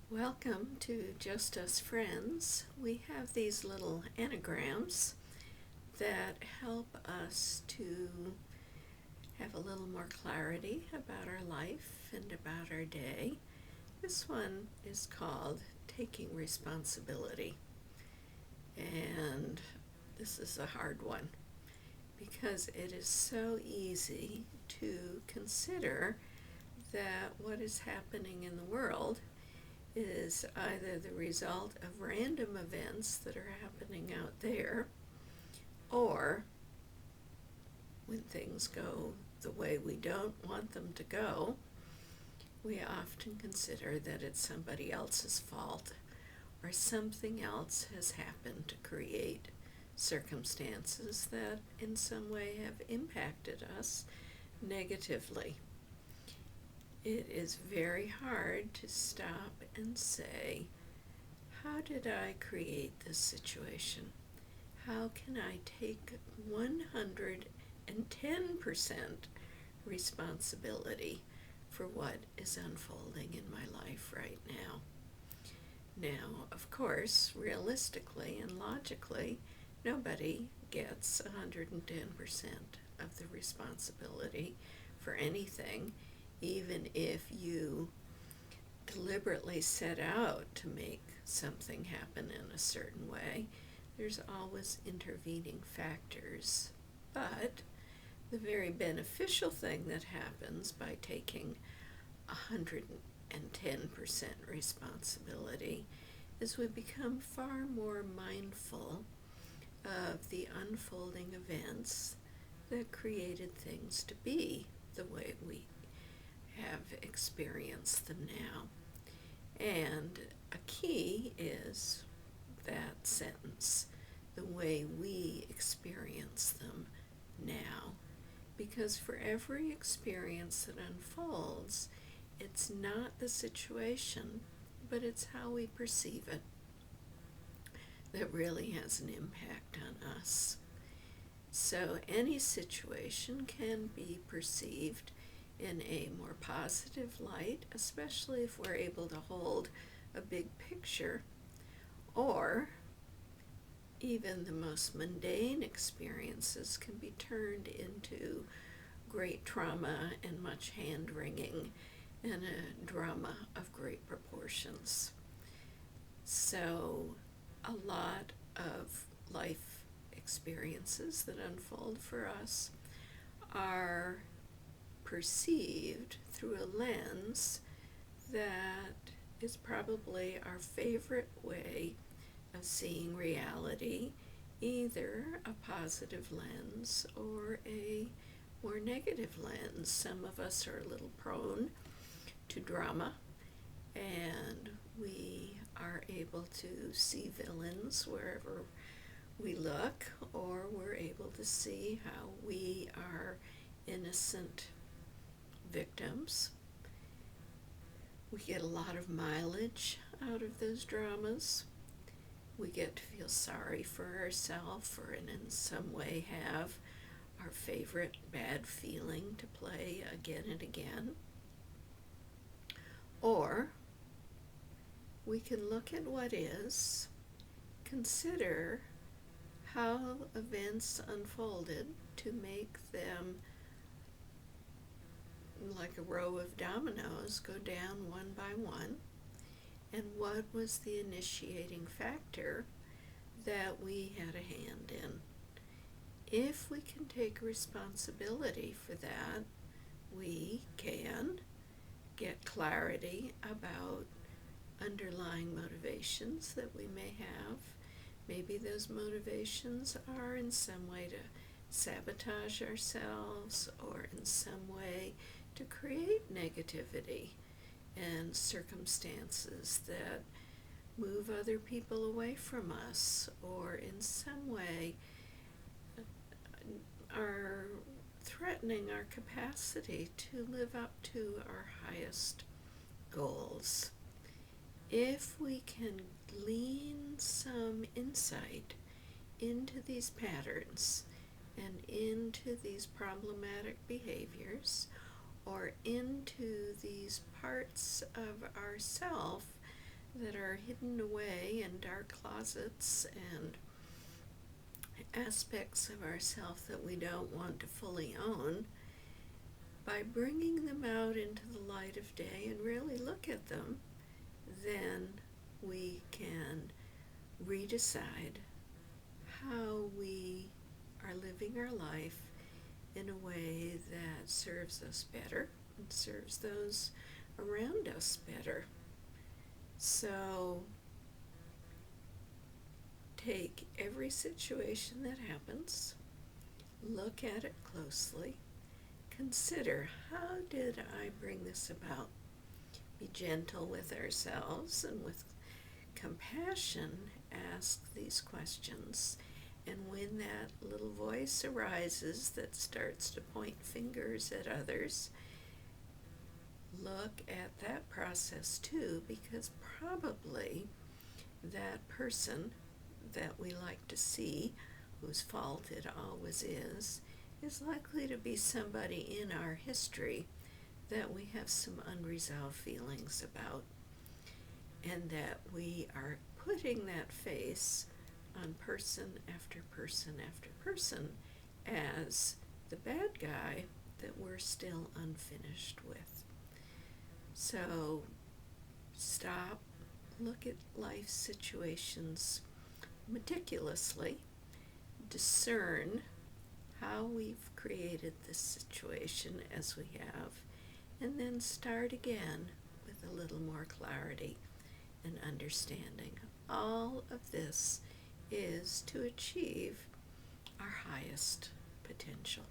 Welcome to Just Us Friends. We have these little anagrams that help us to have a little more clarity about our life and about our day. This one is called Taking Responsibility. And this is a hard one because it is so easy to consider that what is happening in the world is either the result of random events that are happening out there, or when things go the way we don't want them to go, we often consider that it's somebody else's fault or something else has happened to create circumstances that in some way have impacted us negatively. It is very hard to stop and say, how did I create this situation? How can I take 110% responsibility for what is unfolding in my life right now? Now, of course, realistically and logically, nobody gets 110% of the responsibility for anything, even if you deliberately set out to make something happen in a certain way. There's always intervening factors. But the very beneficial thing that happens by taking 110% responsibility is we become far more mindful of the unfolding events that created things to be the way we have experienced them now. And a key is that sentence, the way we experience them now. Because for every experience that unfolds, it's not the situation, but it's how we perceive it that really has an impact on us. So any situation can be perceived in a more positive light, especially if we're able to hold a big picture, or even the most mundane experiences can be turned into great trauma and much hand-wringing and a drama of great proportions. So a lot of life experiences that unfold for us are perceived through a lens that is probably our favorite way of seeing reality, either a positive lens or a more negative lens. Some of us are a little prone to drama, and we are able to see villains wherever we look, or we're able to see how we are innocent victims. We get a lot of mileage out of those dramas. We get to feel sorry for ourselves, or in some way have our favorite bad feeling to play again and again. Or we can look at what is, consider how events unfolded to make them like a row of dominoes go down one by one, and what was the initiating factor that we had a hand in. If we can take responsibility for that, we can get clarity about underlying motivations that we may have. Maybe those motivations are in some way to sabotage ourselves, or in some way to create negativity and circumstances that move other people away from us, or in some way are threatening our capacity to live up to our highest goals. If we can glean some insight into these patterns and into these problematic behaviors, or into these parts of ourself that are hidden away in dark closets and aspects of ourselves that we don't want to fully own, by bringing them out into the light of day and really look at them, then we can redecide how we are living our life in a way that serves us better and serves those around us better. So take every situation that happens, look at it closely, consider, how did I bring this about? Be gentle with ourselves and with compassion ask these questions. And when that little voice arises that starts to point fingers at others, look at that process too, because probably that person that we like to see, whose fault it always is likely to be somebody in our history that we have some unresolved feelings about, and that we are putting that face on person after person after person as the bad guy that we're still unfinished with. So stop, look at life situations meticulously, discern how we've created this situation as we have, and then start again with a little more clarity and understanding. All of this is to achieve our highest potential.